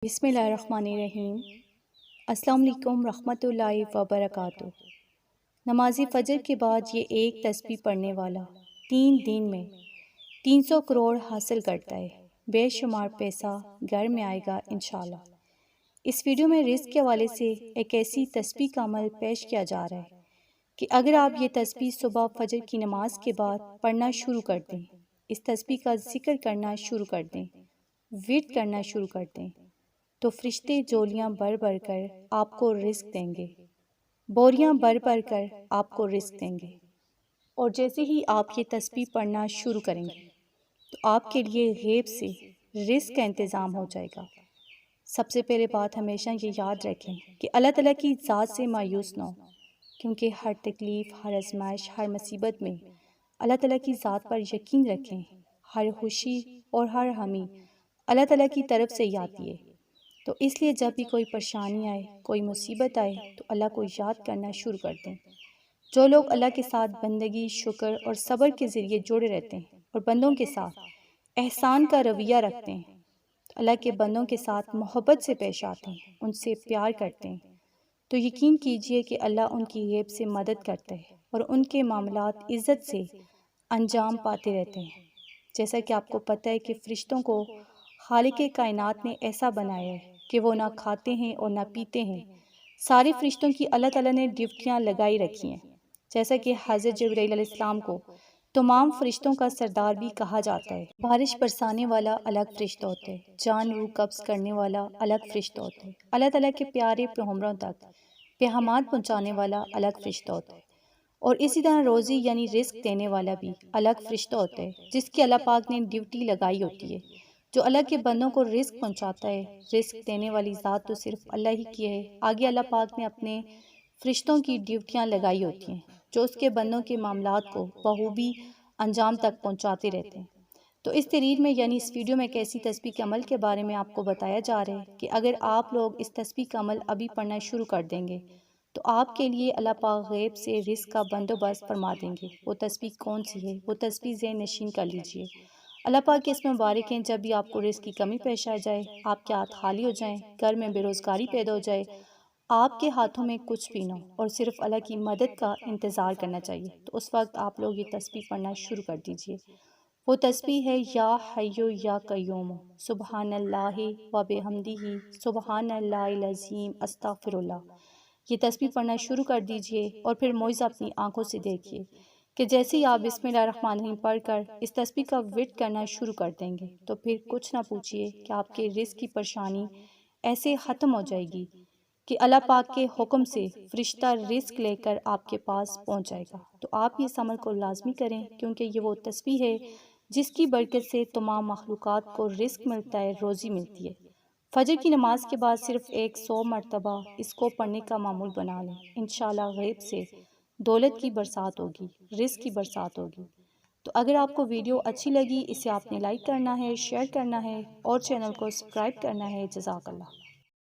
بسم اللہ الرحمن الرحیم۔ السلام علیکم ورحمۃ اللہ وبرکاتہ۔ نماز فجر کے بعد یہ ایک تسبیح پڑھنے والا 3 دن میں 300 کروڑ حاصل کرتا ہے، بے شمار پیسہ گھر میں آئے گا انشاءاللہ۔ اس ویڈیو میں رزق کے حوالے سے ایک ایسی تسبیح کا عمل پیش کیا جا رہا ہے کہ اگر آپ یہ تسبیح صبح فجر کی نماز کے بعد پڑھنا شروع کر دیں، اس تسبیح کا ذکر کرنا شروع کر دیں، ورد کرنا شروع کر دیں، تو فرشتے جولیاں بھر بھر کر آپ کو رزق دیں گے، بوریاں بھر بھر کر آپ کو رزق دیں گے۔ اور جیسے ہی آپ یہ تسبیح پڑھنا شروع کریں گے تو آپ کے لیے غیب سے رزق کا انتظام ہو جائے گا۔ سب سے پہلے بات ہمیشہ یہ یاد رکھیں کہ اللہ تعالیٰ کی ذات سے مایوس نہ ہو، کیونکہ ہر تکلیف، ہر آزمائش، ہر مصیبت میں اللہ تعالیٰ کی ذات پر یقین رکھیں۔ ہر خوشی اور ہر حامی اللہ تعالیٰ کی طرف سے ہی آتی ہے، تو اس لیے جب بھی کوئی پریشانی آئے، کوئی مصیبت آئے تو اللہ کو یاد کرنا شروع کر دیں۔ جو لوگ اللہ کے ساتھ بندگی، شکر اور صبر کے ذریعے جڑے رہتے ہیں اور بندوں کے ساتھ احسان کا رویہ رکھتے ہیں، تو اللہ کے بندوں کے ساتھ محبت سے پیش آتے ہیں، ان سے پیار کرتے ہیں، تو یقین کیجئے کہ اللہ ان کی غیب سے مدد کرتا ہے اور ان کے معاملات عزت سے انجام پاتے رہتے ہیں۔ جیسا کہ آپ کو پتہ ہے کہ فرشتوں کو خالق کائنات نے ایسا بنایا ہے کہ وہ نہ کھاتے ہیں اور نہ پیتے ہیں۔ سارے فرشتوں کی اللہ تعالیٰ نے ڈیوٹیاں لگائی رکھی ہیں، جیسا کہ حضرت جبرائیل علیہ السلام کو تمام فرشتوں کا سردار بھی کہا جاتا ہے۔ بارش برسانے والا الگ فرشتہ ہوتا ہے، جان روح قبض کرنے والا الگ فرشتہ ہوتا ہے، اللہ تعالیٰ کے پیارے پیغمبروں تک پیغامات پہنچانے والا الگ فرشتہ ہوتا ہے، اور اسی طرح روزی یعنی رزق دینے والا بھی الگ فرشتہ ہوتا ہے، جس کی اللہ پاک نے ڈیوٹی لگائی ہوتی ہے۔ جو اللہ کے بندوں کو رزق پہنچاتا ہے، رزق دینے والی ذات تو صرف اللہ ہی کی ہے، آگے اللہ پاک نے اپنے فرشتوں کی ڈیوٹیاں لگائی ہوتی ہیں جو اس کے بندوں کے معاملات کو بخوبی انجام تک پہنچاتے رہتے ہیں۔ تو اس تحریر میں یعنی اس ویڈیو میں ایک ایسی تسبیح کے عمل کے بارے میں آپ کو بتایا جا رہا ہے کہ اگر آپ لوگ اس تسبیح کا عمل ابھی پڑھنا شروع کر دیں گے تو آپ کے لیے اللہ پاک غیب سے رزق کا بندوبست فرما دیں گے۔ وہ تسبیح کون سی ہے؟ وہ تسبیح ذہن نشین کر لیجئے۔ اللہ پاک کے اس میں مبارک ہیں، جب بھی آپ کو رزق کی کمی پیش آ جائے، آپ کے ہاتھ خالی ہو جائیں، گھر میں بے روزگاری پیدا ہو جائے، آپ کے ہاتھوں میں کچھ بھی نہ ہو اور صرف اللہ کی مدد کا انتظار کرنا چاہیے، تو اس وقت آپ لوگ یہ تسبیح پڑھنا شروع کر دیجئے۔ وہ تسبیح ہے یا حیو یا قیوم، سبحان اللہ و بحمدہ، سبحان اللہ العظیم، استغفر اللہ۔ یہ تسبیح پڑھنا شروع کر دیجئے اور پھر معجزہ اپنی آنکھوں سے دیکھیے کہ جیسے ہی آپ بسم اللہ الرحمن الرحیم پڑھ کر اس تسبیح کا ورد کرنا شروع کر دیں گے تو پھر کچھ نہ پوچھئے کہ آپ کے رزق کی پریشانی ایسے ختم ہو جائے گی کہ اللہ پاک کے حکم سے فرشتہ رزق لے کر آپ کے پاس پہنچ جائے گا۔ تو آپ اس عمل کو لازمی کریں، کیونکہ یہ وہ تسبیح ہے جس کی برکت سے تمام مخلوقات کو رزق ملتا ہے، روزی ملتی ہے۔ فجر کی نماز کے بعد صرف 100 مرتبہ اس کو پڑھنے کا معمول بنا لیں، انشاءاللہ غیب سے دولت کی برسات ہوگی، رزق کی برسات ہوگی۔ تو اگر آپ کو ویڈیو اچھی لگی، اسے آپ نے لائک کرنا ہے، شیئر کرنا ہے اور چینل کو سبسکرائب کرنا ہے۔ جزاک اللہ۔